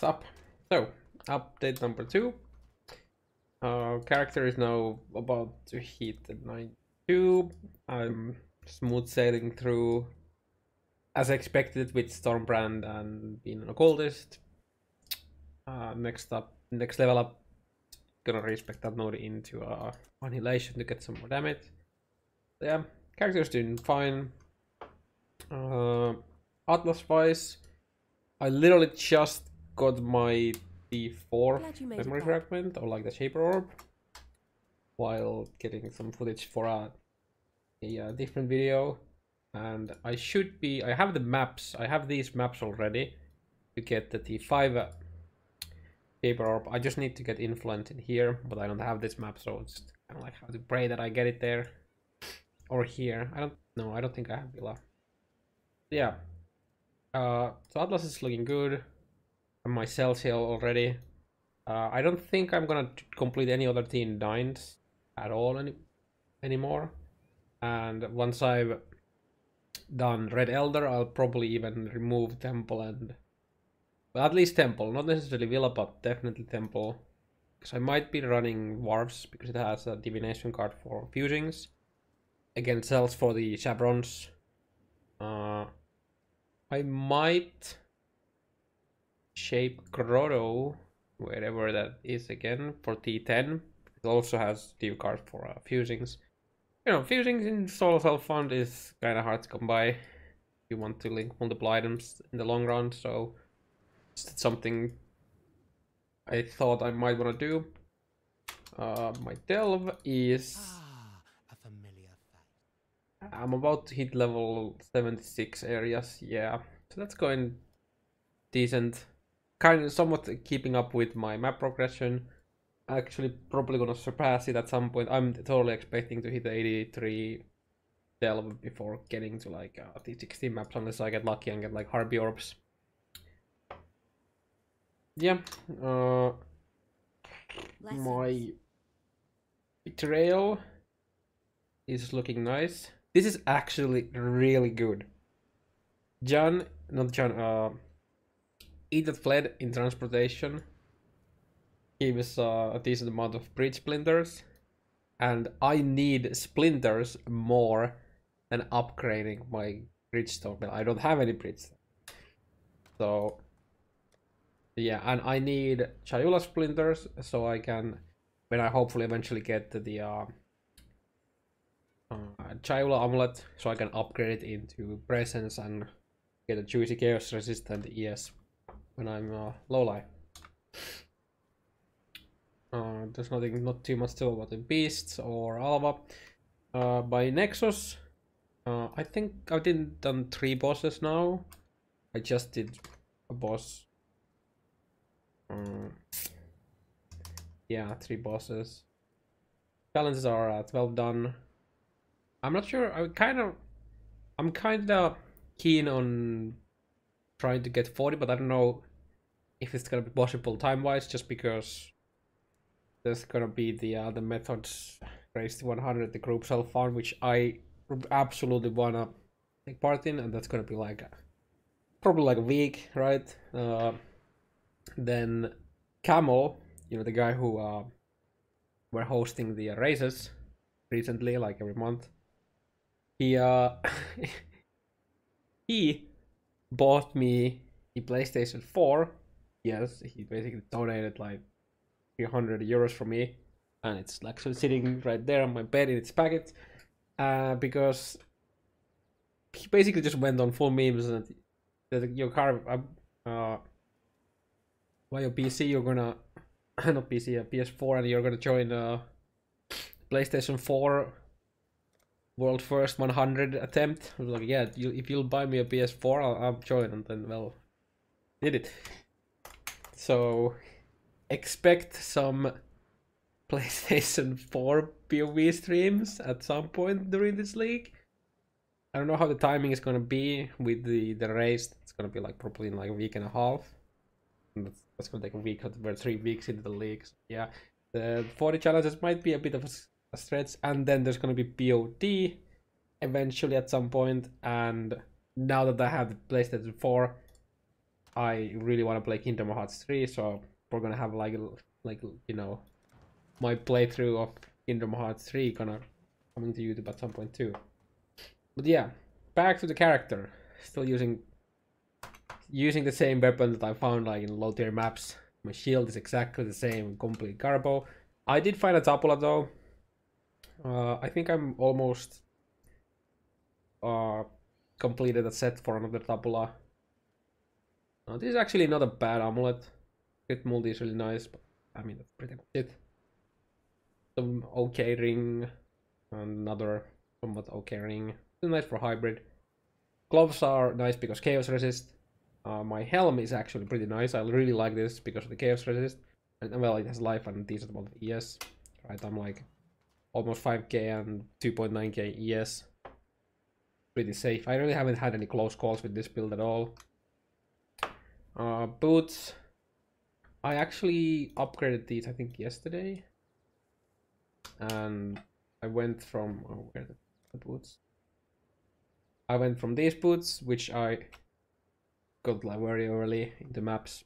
What's up? So, update number 2. Character is now about to hit the 92. I'm smooth sailing through as expected with Stormbrand and being an occultist. Next level up, gonna respec that node into annihilation to get some more damage. So yeah, character's doing fine. Atlas wise, I literally just got my D4 memory fragment, or like the Shaper Orb, while getting some footage for a different video. And I have the maps, I have these maps already to get the T5 Shaper Orb. I just need to get Influence in here, but I don't have this map, so it's kind of like how to pray that I get it there. Or here. I don't think I have Villa. Yeah. So Atlas is looking good. And my cells heal already. I don't think I'm gonna complete any other T9s at all anymore. And once I've done Red Elder, I'll probably even remove Temple and... Well, at least Temple, not necessarily Villa, but definitely Temple. Because I might be running Dwarves, because it has a Divination card for fusings. Again, cells for the Chaperons. I might shape Grotto, wherever that is again, for T10. It also has Div card for fusings. You know, fusings in Solo Self Fund is kind of hard to come by. You want to link multiple items in the long run, so it's something I thought I might want to do. My delve is... a familiar sight. I'm about to hit level 76 areas, yeah. So that's going decent. Kind of somewhat keeping up with my map progression. Actually, probably gonna surpass it at some point. I'm totally expecting to hit the 83 delve before getting to like T16 maps, unless I get lucky and get like Harpy Orbs. Yeah. My Betrayal is looking nice. This is actually really good. Eat That Fled in transportation gives a decent amount of bridge splinters, and I need splinters more than upgrading my bridgestone. Well, I don't have any bridgestone, so yeah, and I need Chayula splinters so I can, when I hopefully eventually get the Chayula amulet, so I can upgrade it into presence and get a juicy chaos resistant ES when I'm low life. There's not too much to talk about the beasts or Alva. By Nexus, I think I've done 3 bosses now. I just did a boss. Yeah, 3 bosses. Challenges are 12 done. I'm not sure. I'm kind of keen on trying to get 40, but I don't know if it's gonna be possible time-wise, just because there's gonna be the methods raised to 100, the group self found, which I absolutely wanna take part in, and that's gonna be like probably like a week, right? Then Camel, you know, the guy who were hosting the races recently, like every month, he he bought me the PlayStation 4. Yes, he basically donated like 300 euros for me, and it's like sitting right there on my bed in its packet, because he basically just went on full memes and your car, by your PC you're gonna not PC, PS4, and you're gonna join PlayStation 4 world first 100 attempt. I was like, yeah, if you'll buy me a PS4, I'll join, and then, well, did it. So expect some PlayStation 4 POE streams at some point during this league. I don't know how the timing is gonna be with the race. It's gonna be like probably in like a week and a half. And that's gonna take a week. We're 3 weeks into the league. So yeah, the 40 challenges might be a bit of a stretch, and then there's gonna be POD eventually at some point. And now that I have the PlayStation 4, I really want to play Kingdom Hearts 3, so we're gonna have like you know, my playthrough of Kingdom Hearts 3 gonna coming to YouTube at some point too. But yeah, back to the character. Still using the same weapon that I found like in low tier maps. My shield is exactly the same, complete Garbo. I did find a Tapula though. I think I'm almost completed a set for another Tapula. This is actually not a bad amulet. Crit multi is really nice, but I mean that's pretty much it. Some okay ring, another somewhat okay ring. It's nice for hybrid. Gloves are nice because chaos resist. My helm is actually pretty nice. I really like this because of the chaos resist. And well, it has life and decent amount of ES. Right, I'm like almost 5k and 2.9k ES. Pretty safe. I really haven't had any close calls with this build at all. Boots. I actually upgraded these, I think, yesterday. And I went from... where are the boots? I went from these boots, which I got like very early in the maps.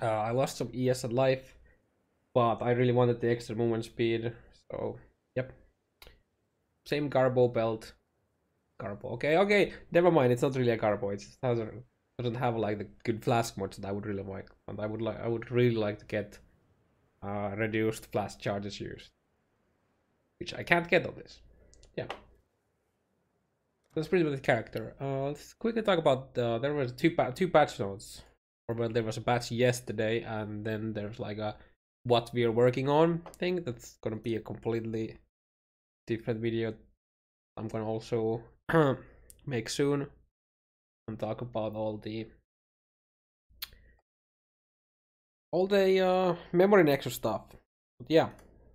I lost some ES and life, but I really wanted the extra movement speed, so yep. Same Garbo belt. Garbo, okay, never mind. It's not really a Garbo. It just doesn't have like the good flask mods that I would really like. And I would really like to get reduced flask charges used, which I can't get on this. Yeah. That's pretty much the character. Let's quickly talk about there was two patch notes, or well, there was a patch yesterday, and then there's like a what we are working on thing. That's gonna be a completely different video. I'm gonna also make soon and talk about all the memory nexus stuff. But yeah,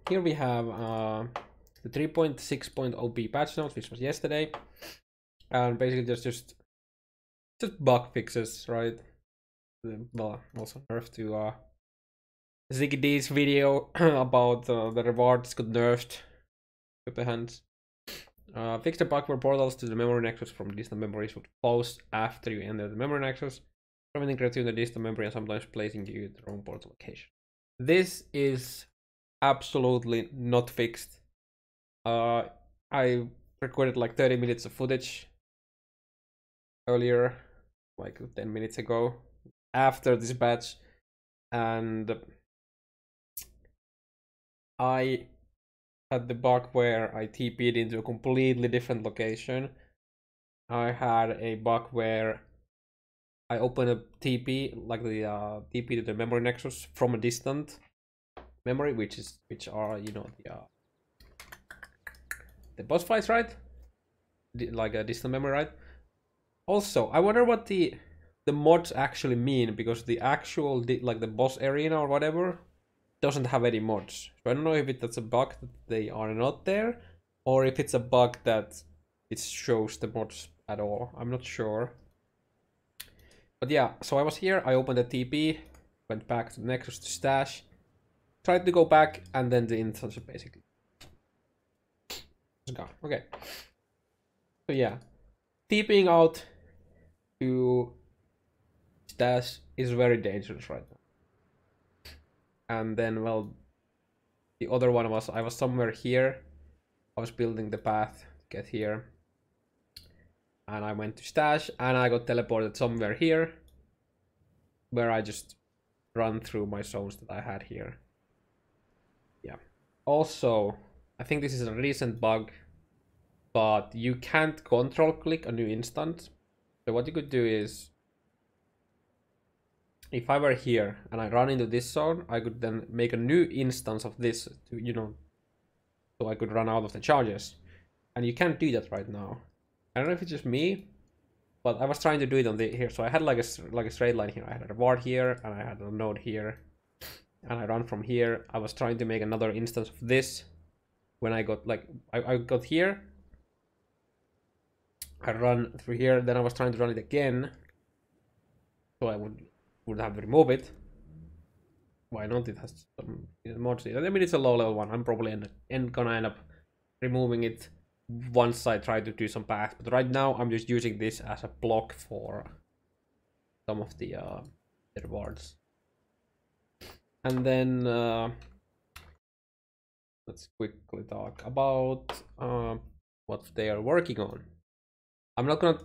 here we have the 3.6.0b patch notes, which was yesterday. And basically just bug fixes, right? Well, also nerf to Ziggy's video about the rewards got nerfed with the hands. Fix the bug where portals to the memory nexus from distant memories would close after you enter the memory nexus, preventing return to the distant memory and sometimes placing you at the wrong portal location. This is absolutely not fixed. I recorded like 30 minutes of footage earlier, like 10 minutes ago, after this batch, and I had the bug where I TP'd into a completely different location. I had a bug where I opened a TP, like the TP to the memory nexus from a distant memory, which are, you know, the boss fights, right? Like a distant memory, right? Also, I wonder what the mods actually mean, because the actual like the boss arena or whatever doesn't have any mods. So I don't know if that's a bug that they are not there, or if it's a bug that it shows the mods at all. I'm not sure. But yeah, so I was here, I opened the TP, went back to the Nexus to stash, tried to go back, and then the instance basically was gone. Okay. So yeah, TPing out to stash is very dangerous right now. And then, well, the other one was I was somewhere here. I was building the path to get here. And I went to stash and I got teleported somewhere here, where I just run through my zones that I had here. Yeah. Also, I think this is a recent bug, but you can't control click a new instance. So what you could do is, if I were here and I run into this zone, I could then make a new instance of this, to, you know, so I could run out of the charges. And you can't do that right now. I don't know if it's just me, but I was trying to do it on here. So I had like a straight line here. I had a reward here and I had a node here, and I run from here. I was trying to make another instance of this. When I got like I got here, I run through here. Then I was trying to run it again, so I would have to remove it. Why not? It has some mods. I mean, it's a low level one. I'm probably gonna end up removing it once I try to do some path. But right now, I'm just using this as a block for some of the rewards. And then let's quickly talk about what they are working on. I'm not gonna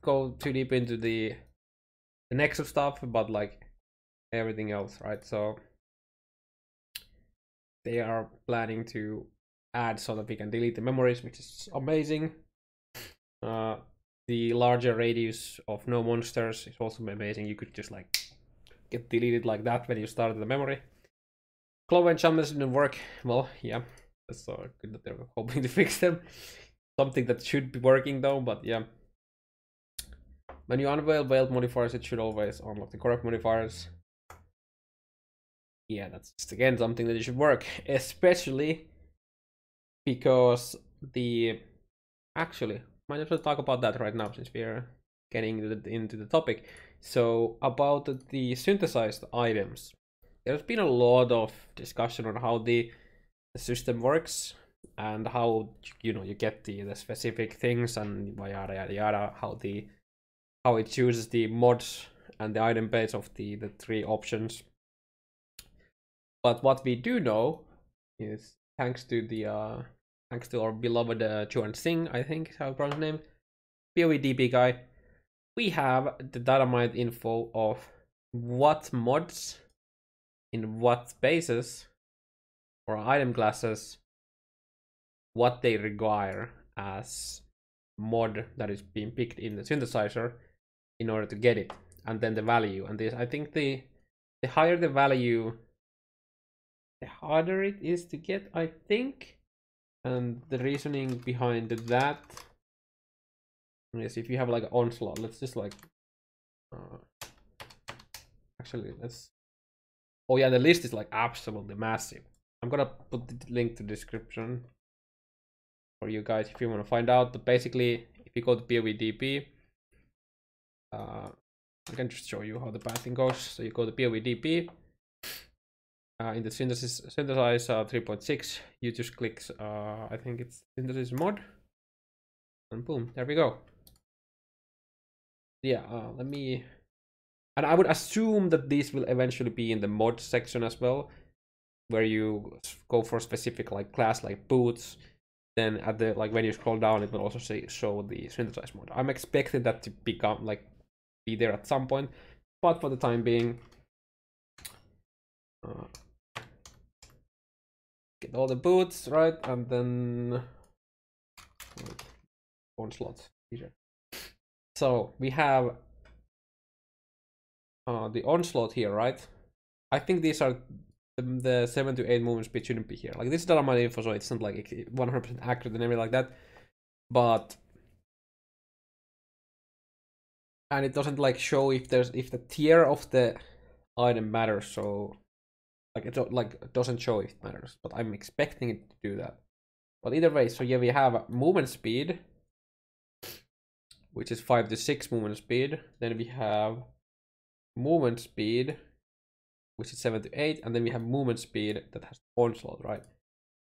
go too deep into the Nexus stuff, but like everything else, right? So they are planning to add so that we can delete the memories, which is amazing. The larger radius of no monsters is also amazing. You could just like get deleted like that when you started the memory. Clover enchantments didn't work. Well, yeah, that's so good that they're hoping to fix them. Something that should be working though, but yeah. When you unveil veiled modifiers, it should always unlock the correct modifiers. Yeah, that's just, again something that should work, especially because the actually might as well talk about that right now since we're getting into the topic. So about the synthesized items, there's been a lot of discussion on how the system works and how you get the specific things and yada yada yada, how it chooses the mods and the item base of the three options. But what we do know is thanks to our beloved Chuan Singh, I think is how to pronounce his name, POE DB guy, we have the data info of what mods in what bases or item classes, what they require as mod that is being picked in the synthesizer in order to get it, and then the value. And this, I think the higher the value, the harder it is to get, I think. And the reasoning behind that is if you have like an onslaught, let's just like actually let's, oh yeah, the list is like absolutely massive. I'm gonna put the link to the description for you guys if you want to find out. But basically, if you go to POEDP, I can just show you how the pathing goes. So you go to POEDP, in the synthesize 3.6, you just click, I think it's synthesis mod, and boom, there we go. Yeah, let me, and I would assume that these will eventually be in the mod section as well, where you go for a specific like class like boots. Then at the when you scroll down, it will also show the synthesize mod. I'm expecting that to become be there at some point, but for the time being, get all the boots right, and then onslaught here. So we have the onslaught here, right? I think these are the 7 to 8 movement speed shouldn't be here. Like this is data mine info, so it's not like 100% accurate and everything like that. But and it doesn't like show if the tier of the item matters. So it doesn't show if it matters. But I'm expecting it to do that. But either way, so yeah, we have movement speed, which is 5 to 6 movement speed. Then we have movement speed, which is 7 to 8, and then we have movement speed that has onslaught, right?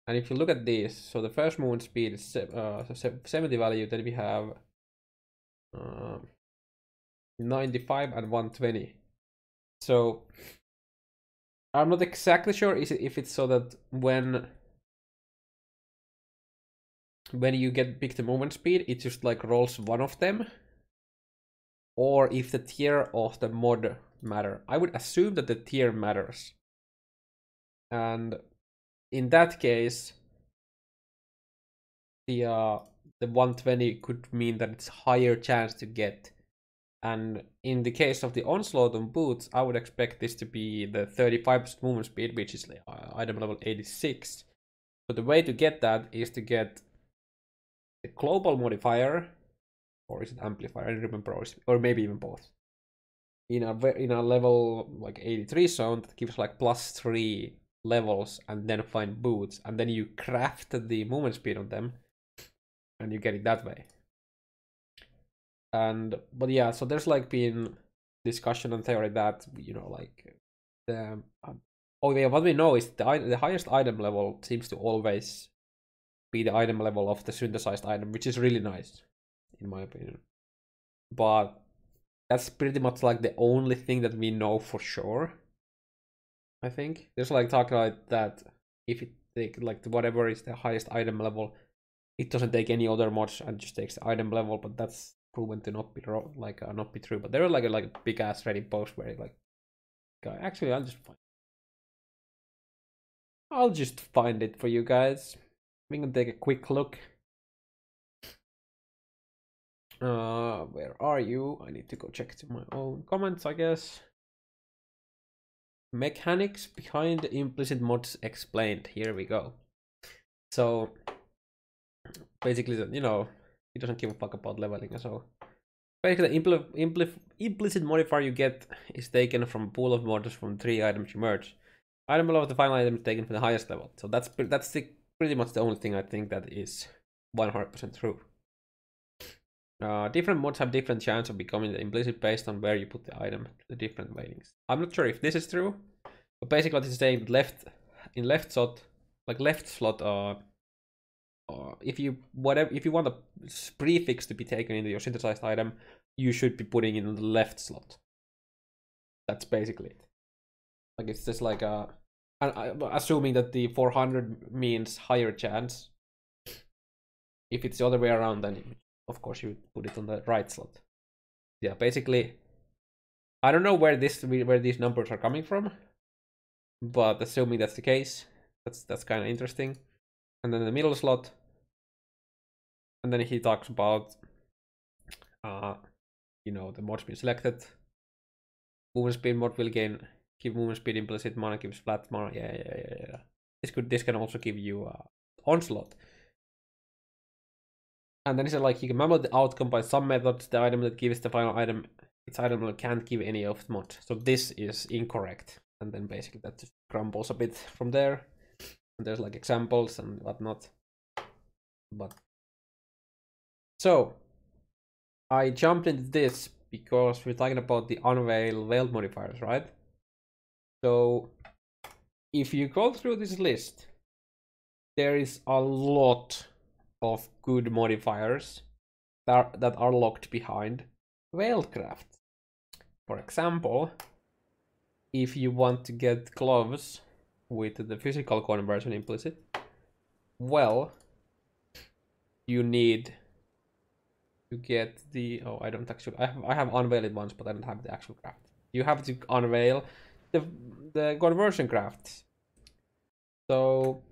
And if you look at this, so the first movement speed is 70 value, then we have 95 and 120. So I'm not exactly sure if it's so that when you pick the movement speed, it just like rolls one of them, or if the tier of the mod matter. I would assume that the tier matters, and in that case, the 120 could mean that it's higher chance to get. And in the case of the onslaught on boots, I would expect this to be the 35% movement speed, which is item level 86. But the way to get that is to get the global modifier, or is it amplifier? I don't remember, or maybe even both. In a level like 83 zone that gives like +3 levels, and then find boots, and then you craft the movement speed on them, and you get it that way. But yeah, so there's like been discussion and theory that what we know is the highest item level seems to always be the item level of the synthesized item, which is really nice in my opinion. But that's pretty much like the only thing that we know for sure. I think there's like talk like that if it take like whatever is the highest item level, it doesn't take any other mods and just takes the item level, but that's proven to not be not be true. But there was like a big ass Reddit post where like, actually I'll just find it for you guys. We can take a quick look. Where are you? I need to go check to my own comments, I guess. Mechanics behind the implicit mods explained. Here we go. So basically, you know, he doesn't give a fuck about leveling. So basically, the implicit modifier you get is taken from a pool of mods from 3 items you merge. Item below the final item is taken from the highest level. So that's pretty much the only thing I think that is 100% true. Different mods have different chance of becoming the implicit based on where you put the item, the different weightings. I'm not sure if this is true, but basically what it's saying left slot, if you want a prefix to be taken into your synthesized item, you should be putting it in the left slot. That's basically it. Like it's just like I'm assuming that the 400 means higher chance. If it's the other way around, then of course you put it on the right slot. Yeah, basically, I don't know where these numbers are coming from, but assuming that's the case, that's kind of interesting. And then the middle slot, and then he talks about, you know, the mods being selected. Movement speed mod will give movement speed implicit mana, gives flat mana. Yeah. This can also give you onslaught. And then he said like you can manipulate the outcome by some methods. The item that gives the final item its item can't give any of the mod. So this is incorrect. And then basically that just crumbles a bit from there. And there's like examples and whatnot. But so I jumped into this because we're talking about the unveil veiled modifiers, right? So if you go through this list, there is a lot of good modifiers that are locked behind Veilcraft. For example, if you want to get gloves with the physical conversion implicit, well, you need to get the I don't actually I have unveiled ones, but I don't have the actual craft. You have to unveil the conversion crafts. So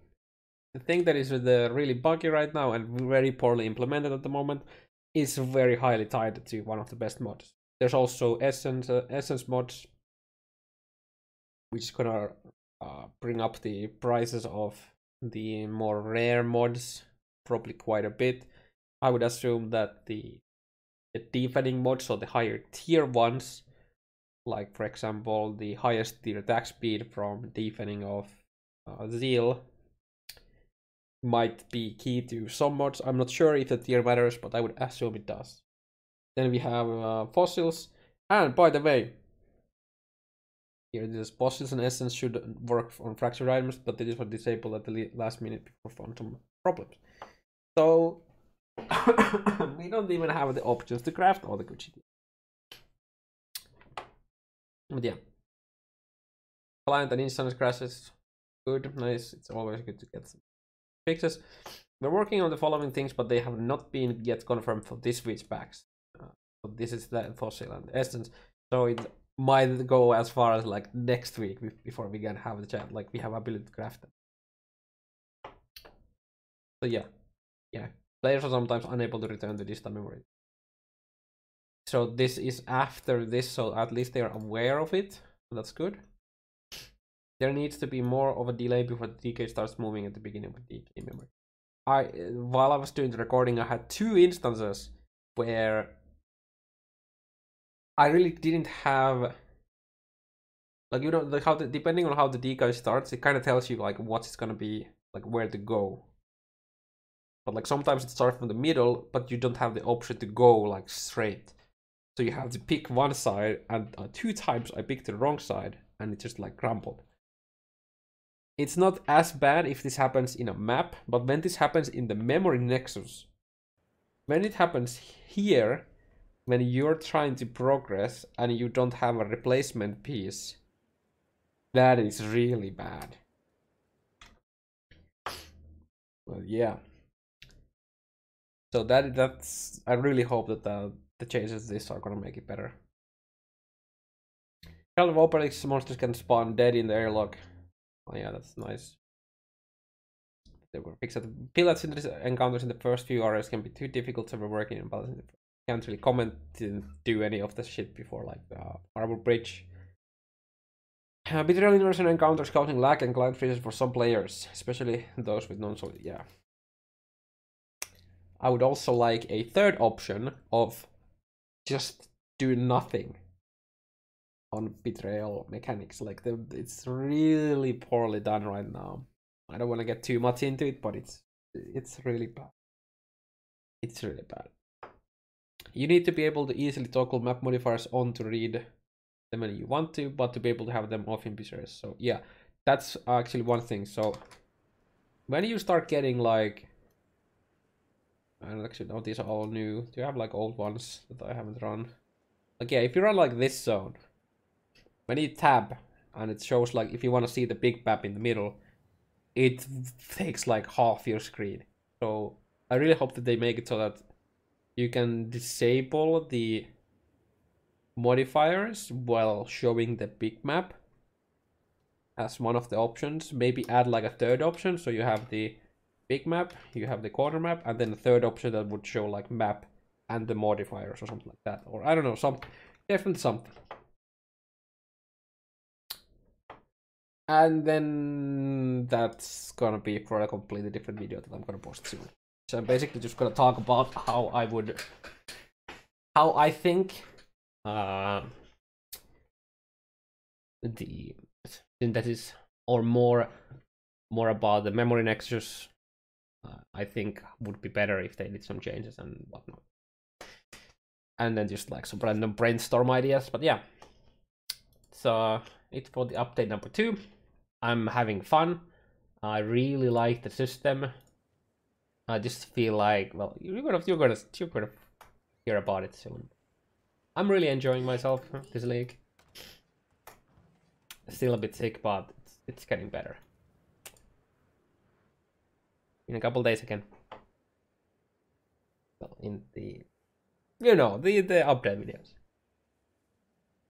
the thing that is really buggy right now and very poorly implemented at the moment is very highly tied to one of the best mods. There's also essence mods, which is gonna bring up the prices of the more rare mods probably quite a bit. I would assume that the defending mods, or the higher tier ones, like for example the highest tier attack speed from defending of Zeal, might be key to some mods. I'm not sure if the tier matters, but I would assume it does. Then we have fossils, and by the way, here this fossils and essence should work on fractured items, but they just were disabled at the last minute before found some problems. So we don't even have the options to craft all the good shit. But yeah, client and instance crashes, good, nice. It's always good to get some fixes. We're working on the following things, but they have not been yet confirmed for this week's packs. So this is the fossil and essence. So it might go as far as like next week before we can have the chat. Like we have ability to craft them. So yeah. Players are sometimes unable to return to distant memory. So this is after this, so at least they are aware of it. So that's good. There needs to be more of a delay before the DK starts moving at the beginning of the DK memory. While I was doing the recording, I had 2 instances where I really didn't have, like, you know, like how depending on how the DK starts, it kind of tells you like what it's gonna be, like where to go. But like sometimes it starts from the middle, but you don't have the option to go like straight. So you have to pick one side, and 2 times I picked the wrong side, and it just like crumbled. It's not as bad if this happens in a map, but when this happens in the memory nexus, when it happens here, when you're trying to progress and you don't have a replacement piece, that is really bad. Well, yeah. So that's I really hope that the changes to this are gonna make it better. Kind of operating monsters can spawn dead in the airlock. Oh yeah, that's nice. They were fixed. Pillage encounters in the first few areas can be too difficult to be working in balance. Can't really comment to do any of the shit before, like the Harbor Bridge. Betrayal inversion encounters causing lag and client freezes for some players, especially those with non-solid. Yeah. I would also like a third option of just do nothing on Betrayal mechanics. Like it's really poorly done right now. I don't want to get too much into it, but it's really bad. It's really bad. You need to be able to easily toggle map modifiers on to read them when you want to, but to be able to have them off in Betrayal. So yeah, that's actually one thing. So when you start getting like, I don't actually know, these are all new. Do you have like old ones that I haven't run? Okay, if you run like this zone, when you tab and it shows like if you want to see the big map in the middle, it takes like half your screen. So I really hope that they make it so that you can disable the modifiers while showing the big map as one of the options. Maybe add like a third option, so you have the big map, you have the corner map, and then a third option that would show like map and the modifiers or something like that. Or I don't know, definitely something. And then that's gonna be for a completely different video that I'm gonna post soon. So I'm basically just gonna talk about how I think the synthesis, or more about the memory nexus, I think would be better if they did some changes and whatnot. And then just like some random brainstorm ideas. But yeah, so it's for the update number 2. I'm having fun. I really like the system. I just feel like, well, you're gonna hear about it soon. I'm really enjoying myself this league. Still a bit sick, but it's getting better. In a couple days again. Well, in the the update videos.